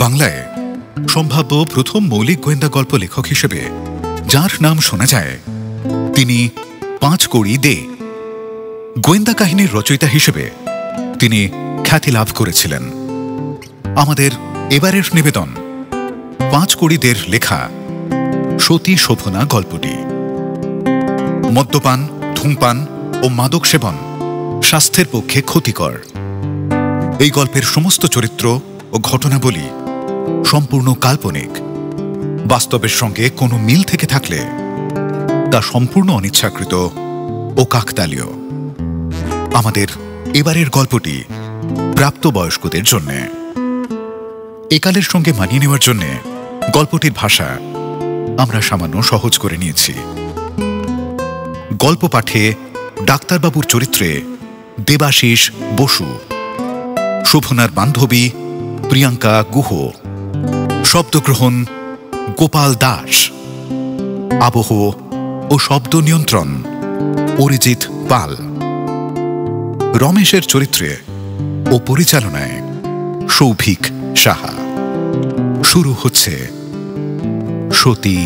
বাংলায় সম্ভাব্য প্রথম মৌলিক গোয়েন্দা গল্প লেখক হিসেবে যার নাম শোনা যায় তিনি পাঁচকড়ি দে। গোয়েন্দা কাহিনীর রচয়িতা হিসেবে তিনি খ্যাতি লাভ করেছিলেন। আমাদের এবারের নিবেদন পাঁচকড়ি দের লেখা সতী শোভনা গল্পটি। মদ্যপান, ধূমপান ও মাদক সেবন স্বাস্থ্যের পক্ষে ক্ষতিকর। এই গল্পের সমস্ত চরিত্র ও ঘটনাবলী সম্পূর্ণ কাল্পনিক। বাস্তবের সঙ্গে কোনো মিল থেকে থাকলে তা সম্পূর্ণ অনিচ্ছাকৃত ও কাকতালীয়। আমাদের এবারের গল্পটি প্রাপ্তবয়স্কদের জন্য। একালের সঙ্গে মানিয়ে নেওয়ার জন্য গল্পটির ভাষা আমরা সামান্য সহজ করে নিয়েছি। গল্প পাঠে ডাক্তারবাবুর চরিত্রে দেবাশিস বসু, শোভনার বান্ধবী প্রিয়াঙ্কা গুহ, শব্দগ্রহণ গোপাল দাস, আবহ ও শব্দ নিয়ন্ত্রণ অরিজিৎ পাল, রমেশের চরিত্রে ও পরিচালনায় সৌভিক সাহা। শুরু হচ্ছে সতী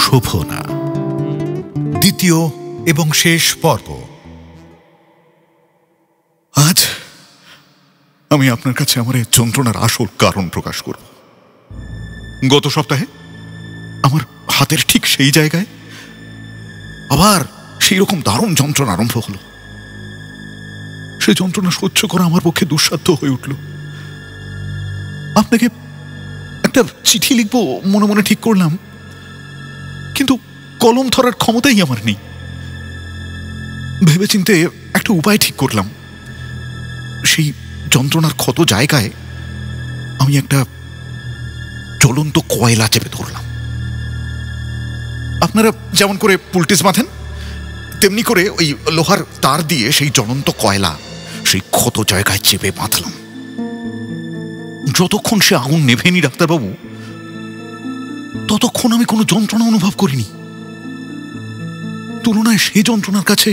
শোভনা, দ্বিতীয় এবং শেষ পর্ব। আজ আমি আপনার কাছে আমার এই যন্ত্রণার আসল কারণ প্রকাশ করব। গত সপ্তাহে আমার হাতের ঠিক সেই জায়গায় আবার সেই রকম দারুণ যন্ত্রণা আরম্ভ হলো। সেই যন্ত্রণা সহ্য করা আমার পক্ষে দুঃসাধ্য হয়ে উঠল। আপনাকে একটা চিঠি লিখব মনে মনে ঠিক করলাম, কিন্তু কলম ধরার ক্ষমতাই আমার নেই। ভেবেচিন্তে একটা উপায় ঠিক করলাম। সেই যন্ত্রণার ক্ষত জায়গায় আমি একটা জ্বলন্ত কয়লা চেপে ধরলাম। আপনারা যেমন করে পুলটিস বাঁধেন, তেমনি করে ওই লোহার তার দিয়ে সেই জ্বলন্ত কয়লা সেই ক্ষত জায়গায় চেপে বাঁধলাম। যতক্ষণ সে আগুন নেভেনি ডাক্তারবাবু, ততক্ষণ আমি কোনো যন্ত্রণা অনুভব করিনি। তুলনায় সেই যন্ত্রণার কাছে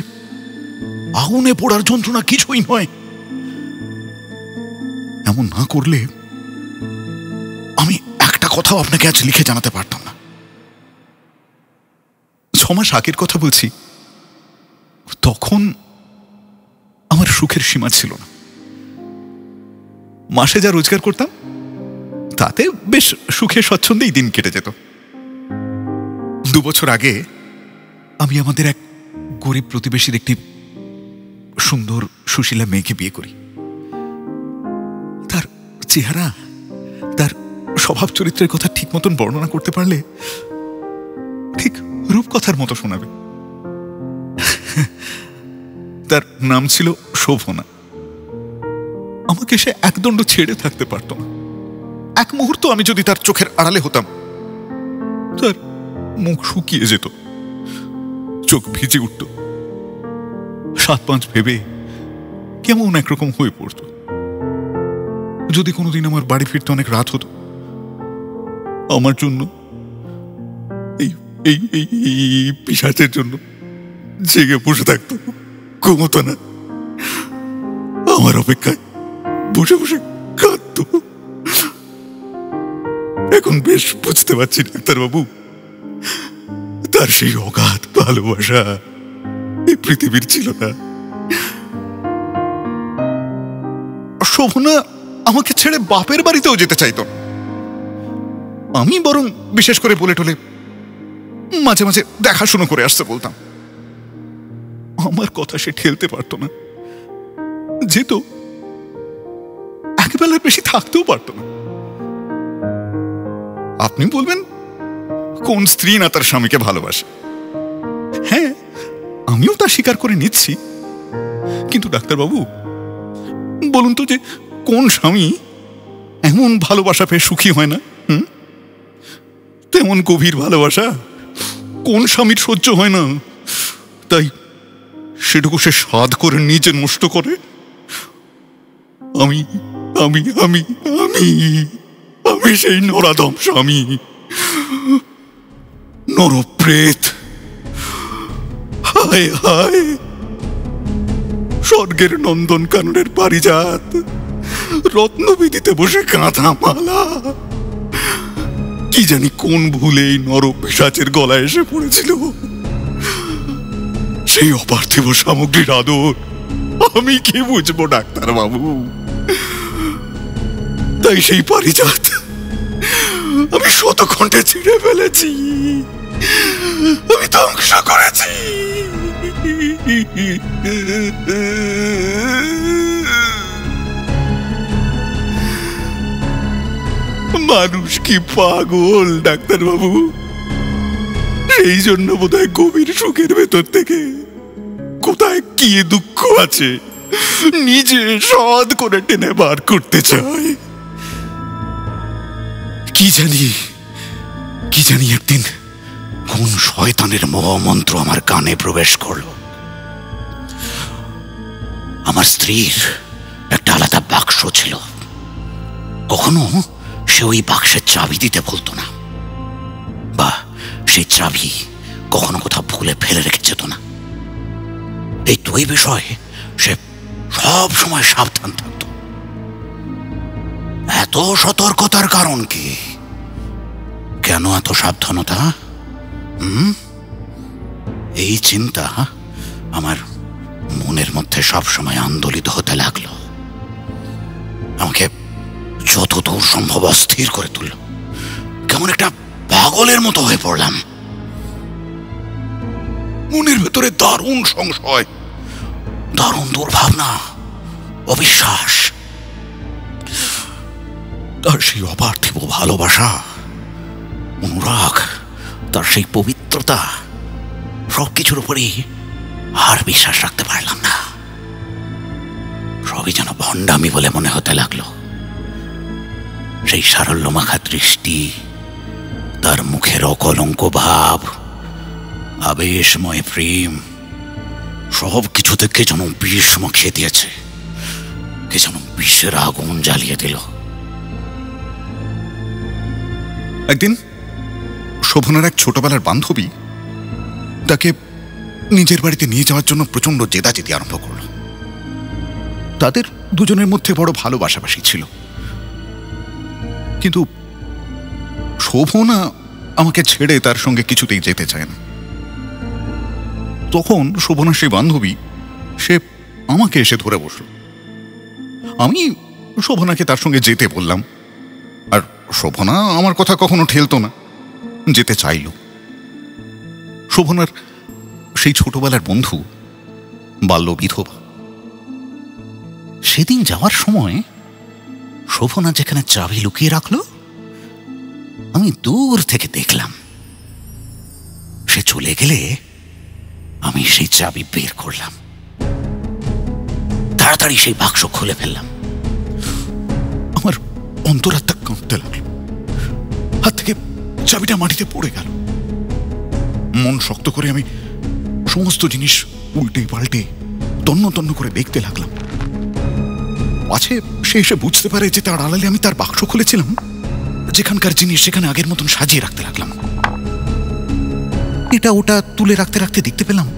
আগুনে পোড়ার যন্ত্রণা কিছুই নয়। এমন না করলে আমি একটা কথাও আপনাকে আজ লিখে জানাতে পারতাম না। 6 মাস আগের কথা বলছি। তখন আমার সুখের সীমা ছিল না। মাসে যা রোজগার করতাম তাতে বেশ সুখে স্বচ্ছন্দেই দিন কেটে যেত। 2 বছর আগে আমি আমাদের এক গরিব প্রতিবেশীর একটি সুন্দর সুশীলা মেয়েকে বিয়ে করি। তার চেহারা, তার স্বভাব চরিত্রের কথা ঠিক মতন বর্ণনা করতে পারলে ঠিক রূপকথার মতো শোনাবে। তার নাম ছিল শোভনা। আমাকে সে একদণ্ড ছেড়ে থাকতে পারত না। এক মুহূর্ত আমি যদি তার চোখের আড়ালে হতাম, তার মুখ শুকিয়ে যেত, চোখ ভিজে উঠত, 7-5 ভেবে কেমন একরকম হয়ে পড়ত। যদি কোনোদিন আমার বাড়ি ফিরতে অনেক রাত হতো, আমার জন্য, এই পিশাচের জন্য জেগে বসে থাকতো, ঘুমতো না, আমার অপেক্ষায় বসে বসে কাঁদতো। এখন বেশ বুঝতে পারছি ডাক্তারবাবু, তার সেই অগাধ ভালোবাসা এই পৃথিবীর ছিল না। শোভনা আমাকে ছেড়ে বাপের বাড়িতেও যেতে চাইতো। আমি বরং বিশেষ করে বলে টলে মাঝে মাঝে দেখাশুনো করে আসতে বলতাম। আমার কথা সে ঠেলতে পারত না, যেত, একবেলার বেশি থাকতেও পারত না। আপনি বলবেন কোন স্ত্রী না তার স্বামীকে ভালোবাসে? হ্যাঁ, আমিও তা স্বীকার করে নিচ্ছি। কিন্তু ডাক্তারবাবু বলুন তো, যে কোন স্বামী এমন ভালোবাসা পেয়ে সুখী হয় না? তেমন গভীর ভালোবাসা কোন স্বামীর সহ্য হয় না? তাই সেটুকু সে স্বাদ করে নিজে নষ্ট করে। আমি আমি আমি আমি আমি সেই নরাধম স্বামী, নরপ্রেত। হায় হায়, স্বর্গের নন্দন কাননের পারিজাত, রত্নবিধিতে বসে কাঁথা মালা। কি জানি কোন ভুলে এই নরপিশাচের গলায় এসে পড়েছিল। সেই অপার্থিব সামগ্রীর আদর আমি কি বুঝবো ডাক্তার বাবু? তাই সেই পারিজাত আমি শতখণ্ডে ছিঁড়ে ফেলেছি, আমি ধ্বংস করেছি। মানুষ কি পাগল ডাক্তার বাবু? সেই জন্য বোধহয় গভীর সুখের ভেতর থেকে কোথায় কি দুঃখ আছে নিজে সদ করে টেনে বার করতে চায়। কি জানি একদিন কোন শয়তানের মহামন্ত্র আমার কানে প্রবেশ করলো। আমার স্ত্রীর একটা আলাদা বাক্স ছিল, কখনো সে ওই বাক্সের চাবি দিতে বলতো না, বা সেই চাবি কখনো কোথাও ভুলে ফেলে রেখে যেত না। এই দুই বিষয়ে সে সব সময় সাবধান থাকত। এত সতর্কতার কারণ কি? কেন এত সাবধানতা? এই চিন্তা আমার মনের মধ্যে সবসময় আন্দোলিত হতে লাগলো, আমাকে যতদূর সম্ভব অস্থির করে তুলল। কেমন একটা পাগলের মতো হয়ে পড়লাম। মনের ভেতরে দারুণ সংশয়, দারুণ দুর্ভাবনা, অবিশ্বাস। তার সেই অপার্থিব ভালোবাসা, অনুরাগ, তার সেই পবিত্রতা, সবকিছুর উপরেই আর বিশ্বাস রাখতে পারলাম না। সবই যেন ভণ্ডামি বলে মনে হতে লাগলো। সেই সারল্যমাখা দৃষ্টি, তার মুখের অকলঙ্ক ভাব, আবেশময় প্রেম, সব কিছু থেকে যেন বিষ মাখিয়ে দিয়েছে, কে যেন বিষের আগুন জ্বালিয়ে দিল। একদিন শোভনার এক ছোটবেলার বান্ধবী তাকে নিজের বাড়িতে নিয়ে যাওয়ার জন্য প্রচন্ড জেদাজেদি আরম্ভ করল। তাদের দুজনের মধ্যে বড় ভালোবাসাবাসি ছিল, কিন্তু শোভনা আমাকে ছেড়ে তার সঙ্গে কিছুতেই যেতে চায় না। তখন শোভনা সেই বান্ধবী সে আমাকে এসে ধরে বসল। আমি শোভনাকে তার সঙ্গে যেতে বললাম, আর শোভনা আমার কথা কখনো ঠেলতো না, যেতে চাইল। শোভনার সেই ছোটবেলার বন্ধু বাল্য বিধবা। সেদিন যাওয়ার সময় শোভনা যেখানে চাবি লুকিয়ে রাখলো, আমি দূর থেকে দেখলাম। সে চলে গেলে আমি সেই চাবি বের করলাম, তাড়াতাড়ি সেই বাক্স খুলে ফেললাম। আমার অন্তরাত্মা কাঁপতে লাগলো, হাত থেকে চাবিটা মাটিতে পড়ে গেল। মন শক্ত করে আমি সমস্ত জিনিস উল্টে পাল্টে তন্ন তন্ন করে দেখতে লাগলাম। পাছে সে এসে বুঝতে পারে যে তার আড়ালে আমি তার বাক্স খুলেছিলাম। যেখানকার জিনিস সেখানে আগের মতন সাজিয়ে রাখতে লাগলাম। এটা ওটা তুলে রাখতে রাখতে দেখতে পেলাম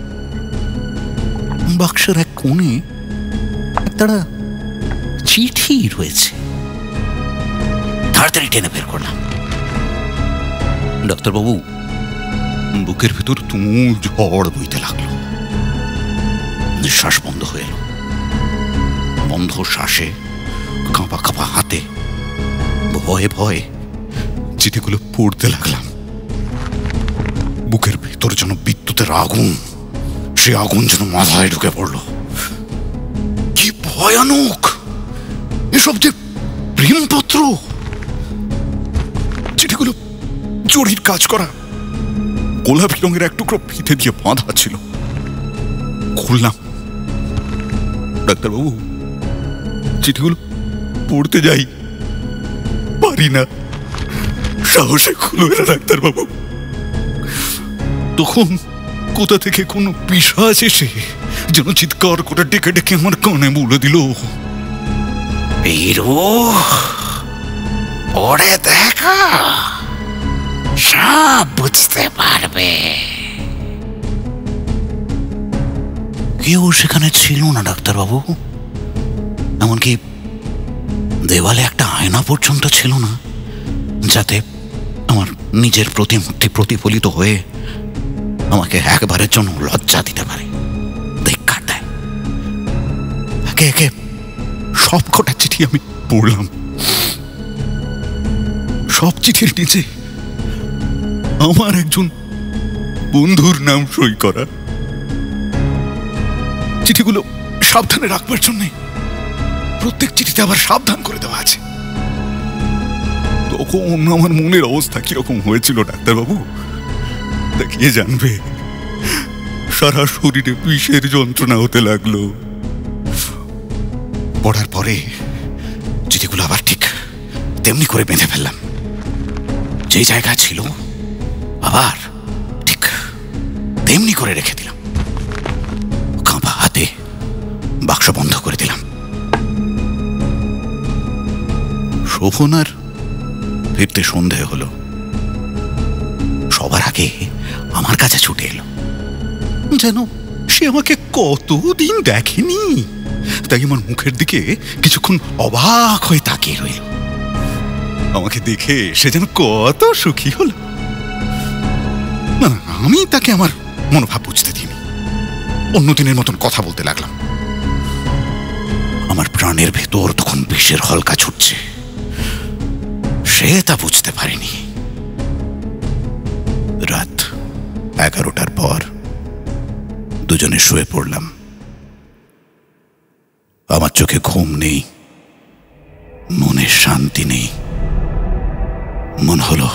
বাক্সের এক কোণে একটা চিঠি রয়েছে। তাড়াতাড়ি টেনে বের করলাম। ডাক্তারবাবু, বুকের ভেতর তুমুল ঝড় বইতে লাগলো। নিঃশ্বাস বন্ধ হয়ে এলো। বন্ধ শ্বাসে, কাঁপা কাঁপা হাতে, ভয়ে ভয়ে চিঠিগুলো পড়তে লাগলাম। বুকের ভেতর যেন বিদ্যুতের আগুন, সে আগুন যেন মাথায় ঢুকে পড়ল। কি ভয়ানক এসব যে প্রেমপত্র! চিঠিগুলো জরির কাজ করা, গোলাপি রঙের এক টুকরো ফিতে দিয়ে বাঁধা ছিল। খুললাম। ডাক্তারবাবু, চিঠিগুলো পড়তে যাই, পারি না, সাহসে খুলবে না ডাক্তারবাবু। তখন কোথা থেকে কোনো পিশাচ এসে যেন চিৎকার করে ডেকে ডেকে আমার কানে বলে দিল, পড়ে দেখা, সব বুঝতে পারবে। কেউ সেখানে ছিল না ডাক্তারবাবু, এমনকি দেওয়ালে একটা আয়না পর্যন্ত ছিল না, যাতে আমার নিজের প্রতিমূর্তি প্রতিফলিত হয়ে আমাকে একবারের জন্য লজ্জা দিতে পারে। ধিক্কার দেয়। একে একে সব কটা চিঠি আমি পড়লাম। সব চিঠির নিচে আমার একজন বন্ধুর নাম সই করা। চিঠিগুলো সাবধানে রাখবার জন্য প্রত্যেক চিঠিতে আবার সাবধান করে দেওয়া আছে। তখন আমার মনের অবস্থা কিরকম হয়েছিল ডাক্তারবাবু দেখিয়ে জানবে। সারা শরীরে বিষের যন্ত্রণা হতে লাগলো। পড়ার পরে চিঠিগুলো আবার ঠিক তেমনি করে বেঁধে ফেললাম। যে জায়গা ছিল আবার ঠিক তেমনি করে রেখে দিলাম। কাঁপা হাতে বাক্স বন্ধ করে দিলাম। শোভনার ফিরতে সন্ধে হলো। সবার আগে আমার কাছে ছুটে এলো, যেন সে আমাকে কতদিন দেখেনি। তাই আমার মুখের দিকে কিছুক্ষণ অবাক হয়ে তাকিয়ে রইল। আমাকে দেখে সে যেন কত সুখী হলো। না, আমি তাকে আমার মনোভাব বুঝতে দিইনি। অন্যদিনের মতন কথা বলতে লাগলাম। আমার প্রাণের ভেতর তখন বিষের হলকা ছুটছে, সে তা বুঝতে পারেনি। রাত 11টার পর দুজনে শুয়ে পড়লাম। আমার চোখে ঘুম নেই, মনে শান্তি নেই। মন হলো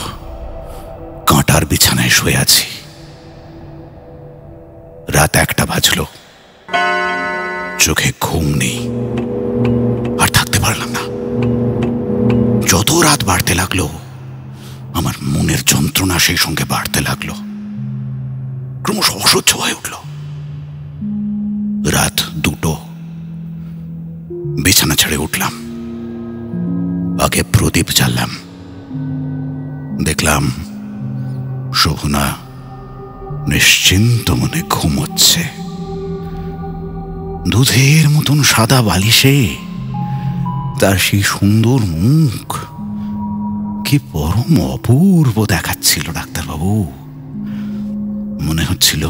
কাঁটার বিছানায় শুয়ে আছি। রাত 1টা বাজলো, চোখে ঘুম নেই, আর থাকতে পারলাম না। যত রাত বাড়তে লাগলো আমার মনের যন্ত্রণা সেই সঙ্গে বাড়তে লাগলো, ক্রমশ অসহ্য হয়ে উঠল। রাত 2টো, বিছানা ছেড়ে উঠলাম। আগে প্রদীপ জ্বাললাম। দেখলাম শোভনা নিশ্চিন্ত মনে ঘুমোচ্ছে। দুধের মতন সাদা বালিশে তার সেই সুন্দর মুখ কি পরম অপূর্ব দেখাচ্ছিল ডাক্তারবাবু। মনে হচ্ছিল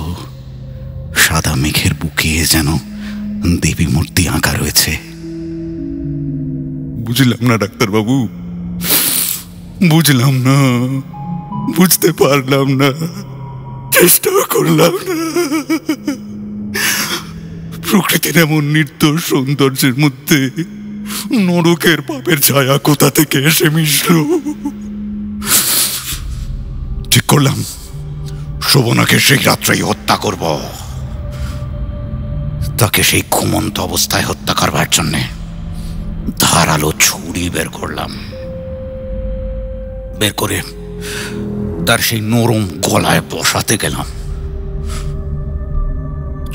সাদা মেঘের বুকে যেন দেবী মূর্তি আঁকা রয়েছে। বুঝলাম না ডাক্তারবাবু, বুঝলাম না, বুঝতে পারলাম না, চেষ্টাও করলাম না। প্রকৃতির এমন নির্দোষ সৌন্দর্যের মধ্যে নরকের পাপের ছায়া কোথা থেকে এসে মিশল। ঠিক করলাম শোভনাকে সেই রাত্রেই হত্যা করব। তাকে সেই ঘুমন্ত অবস্থায় হত্যা করবার জন্যে ধারালো ছুরি বের করলাম। বের করে তার সেই নরম গলায় বসাতে গেলাম।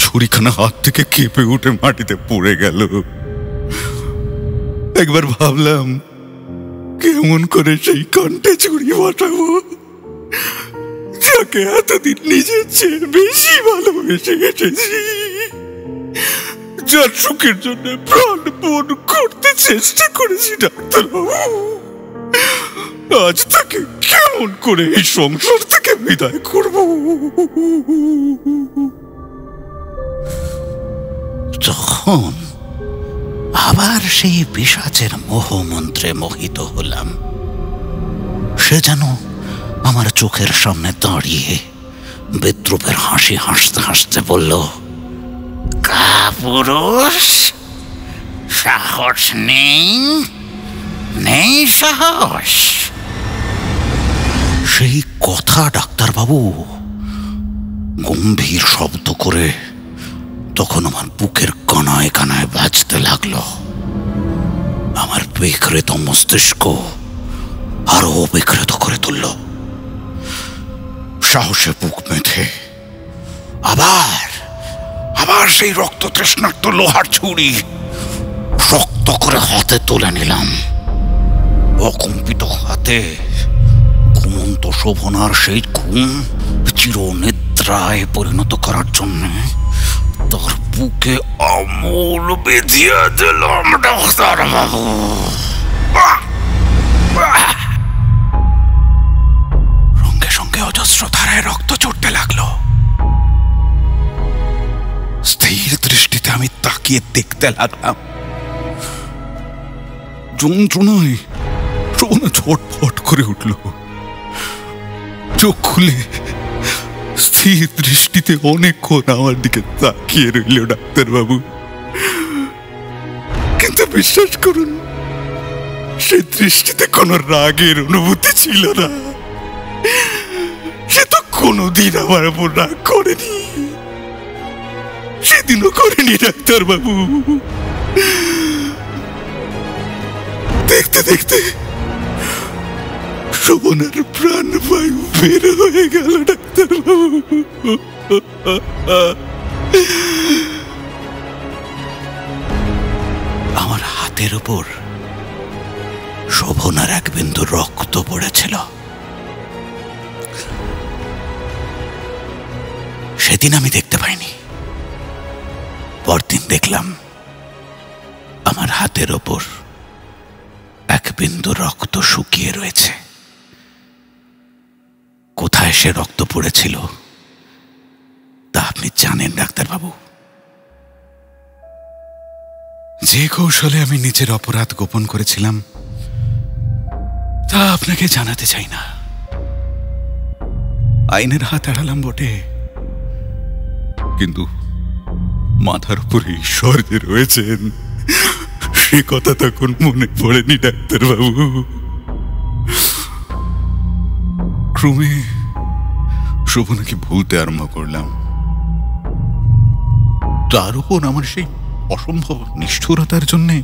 ছুরিখানা হাত থেকে কেঁপে উঠে মাটিতে পড়ে গেল। একবার ভাবলাম কেমন করে সেই কণ্ঠে ছুরি বসাবো, যাকে এতদিন নিজের চেয়ে বেশি ভালোবেসে এসেছি, যার সুখের জন্য প্রাণপণ করতে চেষ্টা করেছি ডাক্তারবাবু। আজ তাকে কেমন করে এই সংসার থেকে বিদায় করব। তখন আবার সেই পিশাচের মোহমন্ত্রে মোহিত হলাম। সে যেন আমার চোখের সামনে দাঁড়িয়ে বিদ্রুপের হাসি হাসতে হাসতে বলল, কাপুরুষ, সাহস নেই, নেই সাহস। সেই কথা ডাক্তারবাবু গম্ভীর শব্দ করে তখন আমার বুকের কানায় কানায় বাজতে লাগলো। আমার বিকৃত মস্তিষ্ক আরো বিকৃত করে তুলল। সাহসে বুক বেঁধে আবার আবার সেই রক্ত তৃষ্ণার্ত লোহার ছুরি শক্ত করে হাতে তুলে নিলাম। অকম্পিত হাতে ঘুমন্ত শোভনার সেই ঘুম চিরনিদ্রায় পরিণত করার জন্য তার বুকে আমূল বেঁধিয়ে দিলাম ডাক্তারবাবু। সঙ্গে সঙ্গে অজস্র ধারায় রক্ত চড়তে লাগলো। স্থির দৃষ্টিতে আমি তাকিয়ে দেখতে লাগলাম। যন্ত্রণায় শোভনা ছটফট করে উঠল। চোখ খুলে স্থির দৃষ্টিতে অনেকক্ষণ আমার দিকে তাকিয়ে রইল ডাক্তারবাবু। কিন্তু বিশ্বাস করুন, সে দৃষ্টিতে কোনো রাগের অনুভূতি ছিল না। সে তো কোনোদিন আমার উপর রাগ করেনি, সেদিনও করেনি ডাক্তারবাবু। দেখতে দেখতে শোভনার প্রাণবায়ু বের হয়ে গেল ডাক্তারবাবু। আমার হাতের উপর শোভনার এক বিন্দু রক্ত পড়েছিল। সেদিন আমি দেখতে পাইনি, পরদিন দেখলাম আমার হাতের ওপর এক বিন্দু রক্ত শুকিয়ে রয়েছে। কোথায় সে রক্ত পড়েছিল তা আপনি জানেন ডাক্তারবাবু। যে কৌশলে আমি নিজের অপরাধ গোপন করেছিলাম তা আপনাকে জানাতে চাই না। আইনের হাত এড়ালাম বটে, কিন্তু মাথার উপরে ঈশ্বর যে রয়েছেন সে কথা তখন মনে পড়েনি ডাক্তারবাবু। ক্রমে শোভনাকে ভুলতে আরম্ভ করলাম। তার উপর আমার সেই অসম্ভব নিষ্ঠুরতার জন্যে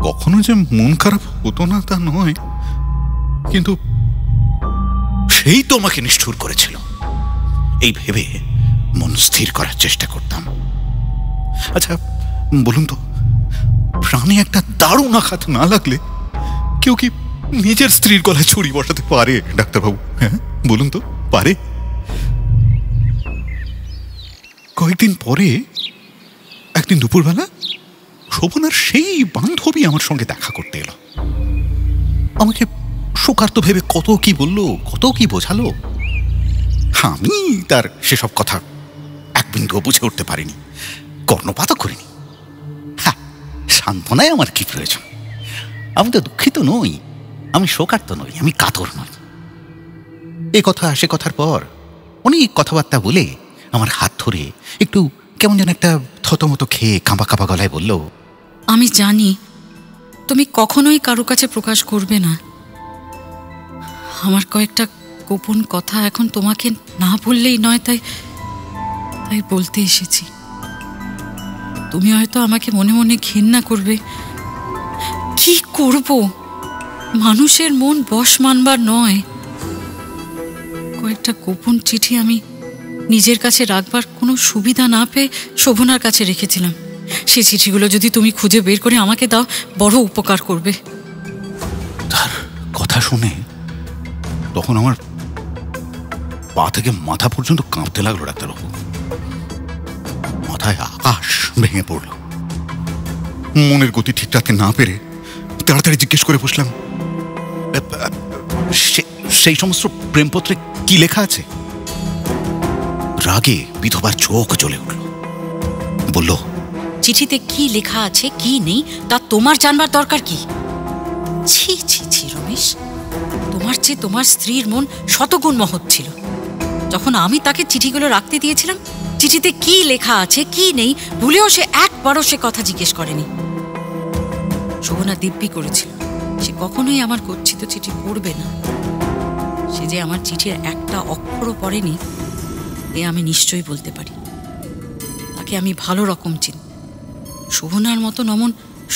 কখনো যে মন খারাপ হতো না তা নয়, কিন্তু সেই তো আমাকে নিষ্ঠুর করেছিল এই ভেবে মন স্থির করার চেষ্টা করতাম। আচ্ছা বলুন তো, প্রাণে একটা দারুণ আঘাত না লাগলে কেউ কি নিজের স্ত্রীর গলায় ছুরি বসাতে পারে ডাক্তারবাবু? হ্যাঁ বলুন তো, পারে? কয়েকদিন পরে একদিন দুপুরবেলা শোভনার সেই বান্ধবী আমার সঙ্গে দেখা করতে এলো। আমাকে শোকার্ত ভেবে কত কি বললো, কত কি বোঝালো। আমি তার সেসব কথা এক বিন্দুও বুঝে উঠতে পারিনি, কর্ণপাতও করিনি। হ্যাঁ, সান্ত্বনায় আমার কি প্রয়োজন? আমি তো দুঃখিত নই, আমি শোকার্ত নই, আমি কাতর নই। এ কথা সে কথার পর অনেক কথাবার্তা বলে আমার হাত ধরে একটু কেমন যেন একটা থতমতো খেয়ে কাঁপা কাঁপা গলায় বলল, আমি জানি তুমি কখনোই কারো কাছে প্রকাশ করবে না। আমার কয়েকটা গোপন কথা এখন তোমাকে না বললেই নয়, তাই তাই বলতে এসেছি। তুমি হয়তো আমাকে মনে মনে ঘৃণা করবে। কি করব? মানুষের মন বশ মানবার নয়। কয়েকটা গোপন চিঠি আমি নিজের কাছে রাখবার কোনো সুবিধা না পেয়ে শোভনার কাছে রেখেছিলাম। সেই চিঠিগুলো যদি তুমি খুঁজে বের করে আমাকে দাও, বড় উপকার করবে। তার কথা শুনে তখন আমার পা থেকে মাথা পর্যন্ত কাঁপতে লাগলো ডাক্তারবাবু। মাথায় আকাশ ভেঙে পড়ল। মনের গতি ঠিক রাখতে না পেরে তাড়াতাড়ি জিজ্ঞেস করে বসলাম, সেই সমস্ত প্রেমপত্রে কি লেখা আছে? রাগে বিধবার চোখ জ্বলে উঠল। বলল, চিঠিতে কি লেখা আছে কি নেই তা তোমার জানবার দরকার কি? ছি ছি ছি রমেশ, তোমার চেয়ে তোমার স্ত্রীর মন শতগুণ মহৎ ছিল। যখন আমি তাকে চিঠিগুলো রাখতে দিয়েছিলাম, চিঠিতে কি লেখা আছে কি নেই ভুলেও সে একবারও সে কথা জিজ্ঞেস করেনি। শোভনা দিব্যি করেছিল সে কখনোই আমার গচ্ছিত চিঠি পড়বে না। সে যে আমার চিঠির একটা অক্ষরও পড়েনি এ আমি নিশ্চয়ই বলতে পারি। তাকে আমি ভালো রকম চিনি। শোভনার মতন অমন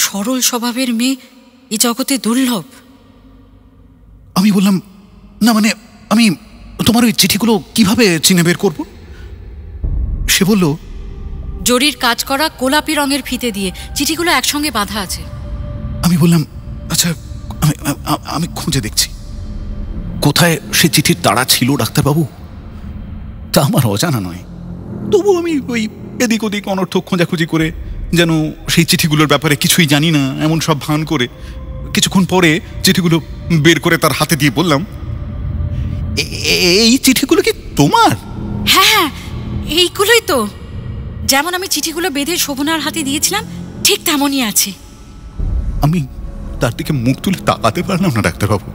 সরল স্বভাবের মেয়ে এ জগতে দুর্লভ। আমি বললাম, না মানে আমি তোমার ওই চিঠিগুলো কিভাবে চিনে বের করব? সে বলল, জরির কাজ করা গোলাপি রঙের ফিতে দিয়ে চিঠিগুলো একসঙ্গে বাঁধা আছে। আমি বললাম, আচ্ছা আমি খুঁজে দেখছি। কোথায় সে চিঠির তাড়া ছিল ডাক্তারবাবু তা আমার অজানা নয়। তবু আমি ওই এদিক ওদিক অনর্থক খোঁজাখুঁজি করে যেন সেই চিঠিগুলোর ব্যাপারে কিছুই জানি না এমন সব ভান করে কিছুক্ষণ পরে চিঠিগুলো বের করে তার হাতে দিয়ে বললাম, এই চিঠিগুলো কি তোমার? হ্যাঁ হ্যাঁ, এইগুলোই তো। যেমন আমি চিঠিগুলো বেঁধে শোভনার হাতে দিয়েছিলাম, ঠিক তেমনই আছে। আমি তার দিকে মুখ তুলে তাকাতে পারলাম না ডাক্তারবাবু।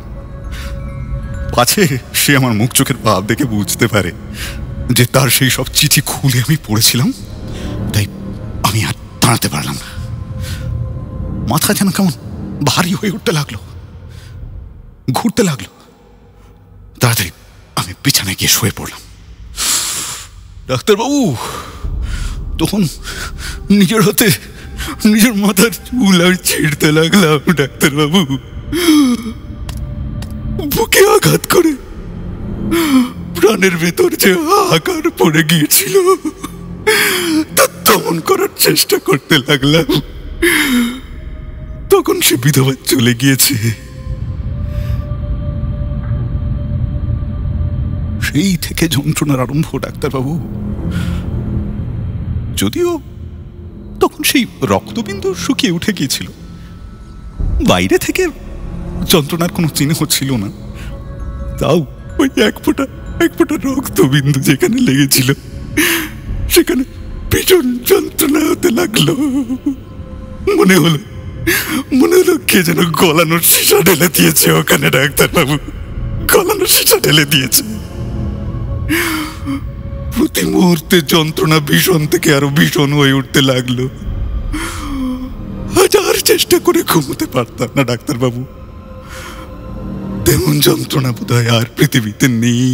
পাছে সে আমার মুখ চোখের ভাব দেখে বুঝতে পারে যে তার সেই সব চিঠি খুলে আমি পড়েছিলাম। তাই আমি আর দাঁড়াতে পারলাম না। মাথা যেন কেমন ভারী হয়ে উঠতে লাগলো, ঘুরতে লাগলো। তাড়াতাড়ি আমি বিছানায় গিয়ে শুয়ে পড়লাম। ডাক্তারবাবু তখন নিজের হাতে নিজের মাথার চুল আমি ছিঁড়তে লাগলাম। ডাক্তারবাবু বুকে আঘাত করে প্রাণের ভেতর যে হাহাকার পড়ে গিয়েছিল তা দমন করার চেষ্টা করতে লাগলাম। তখন সে বিধবা চলে গিয়েছে। সেই থেকে যন্ত্রণার আরম্ভ ডাক্তারবাবু। যদিও তখন সেই রক্তবিন্দু শুকিয়ে উঠে গিয়েছিল, বাইরে থেকে যন্ত্রণার কোনো চিহ্ন ছিল না। তাও ওই এক ফোঁটা রক্তবিন্দু যেখানে লেগেছিল সেখানে ভীষণ যন্ত্রণা হতে লাগলো। মনে হলো কে যেন গলানোর সীসা ঢেলে দিয়েছে ওখানে। ডাক্তারবাবু গলানোর সীসা ঢেলে দিয়েছে। প্রতি মুহূর্তে যন্ত্রণা ভীষণ থেকে আরো ভীষণ হয়ে উঠতে লাগলো। হাজার চেষ্টা করে ঘুমোতে পারতাম না ডাক্তারবাবু। তেমন যন্ত্রণা বোধহয় আর পৃথিবীতে নেই।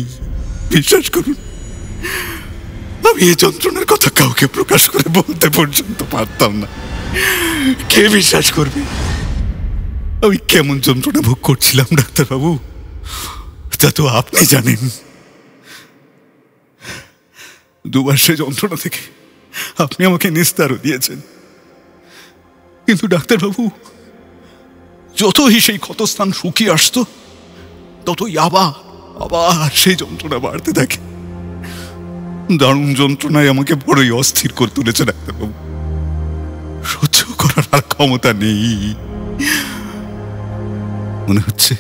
বিশ্বাস করুন, আমি এই যন্ত্রণার কথা কাউকে প্রকাশ করে বলতে পর্যন্ত পারতাম না। কে বিশ্বাস করবে আমি কেমন যন্ত্রণা ভোগ করছিলাম ডাক্তারবাবু? তা তো আপনি জানেন। দুবার সে যন্ত্রণা থেকে আপনি আমাকে নিস্তারও দিয়েছেন। কিন্তু ডাক্তারবাবু যতই সেই ক্ষতস্থান শুকিয়ে আসতো ততই আবার সেই যন্ত্রণা বাড়তে থাকে। দারুণ যন্ত্রণায় আমাকে বড়ই অস্থির করে তুলেছে ডাক্তারবাবু। সহ্য করার আর ক্ষমতা নেই। মনে হচ্ছে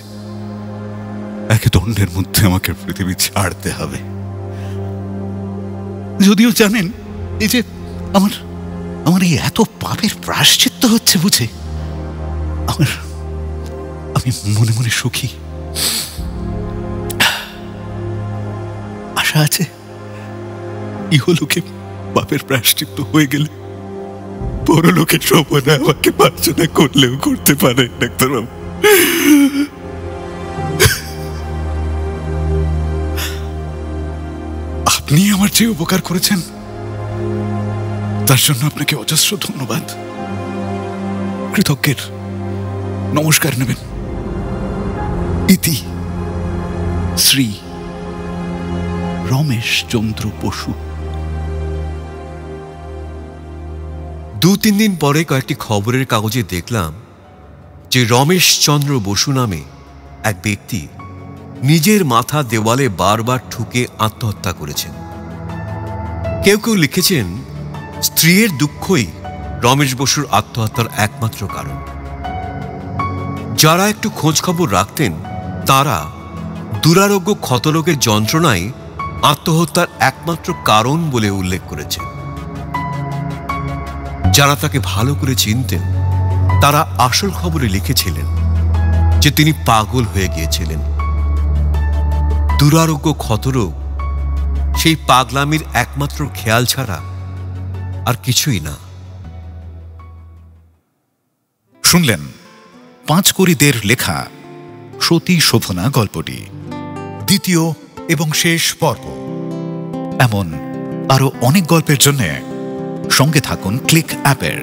এক দণ্ডের মধ্যে আমাকে পৃথিবী ছাড়তে হবে। যদিও জানেন এই যে আমার এই এত পাপের প্রায়শ্চিত্ত হচ্ছে বুঝে আমি মনে মনে সুখী। আশা আছে ইহলোকে পাপের প্রায়শ্চিত্ত হয়ে গেলে পরলোকে শোভনা আমাকে মার্জনা করলেও করতে পারে ডাক্তারবাবু। আপনি আমার যে উপকার করেছেন তার জন্য আপনাকে অজস্র ধন্যবাদ। কৃতজ্ঞের নমস্কার নেবেন। ইতি শ্রী রমেশ চন্দ্র বসু। 2-3 দিন পরে কয়েকটি খবরের কাগজে দেখলাম যে রমেশ চন্দ্র বসু নামে এক ব্যক্তি নিজের মাথা দেওয়ালে বারবার ঠুকে আত্মহত্যা করেছেন। কেউ কেউ লিখেছেন স্ত্রীর দুঃখই রমেশ বসুর আত্মহত্যার একমাত্র কারণ। যারা একটু খোঁজ খবর রাখতেন তারা দুরারোগ্য ক্ষতরোগের যন্ত্রণাই আত্মহত্যার একমাত্র কারণ বলে উল্লেখ করেছেন। যারা তাকে ভালো করে চিনতেন তারা আসল খবরে লিখেছিলেন যে তিনি পাগল হয়ে গিয়েছিলেন। দুরারোগ্য ক্ষতরোগ সেই পাগলামির একমাত্র খেয়াল ছাড়া আর কিছুই না। শুনলেন পাঁচকড়িদের লেখা সতী শোভনা গল্পটি, দ্বিতীয় এবং শেষ পর্ব। এমন আরো অনেক গল্পের জন্য সঙ্গে থাকুন ক্লিক অ্যাপের।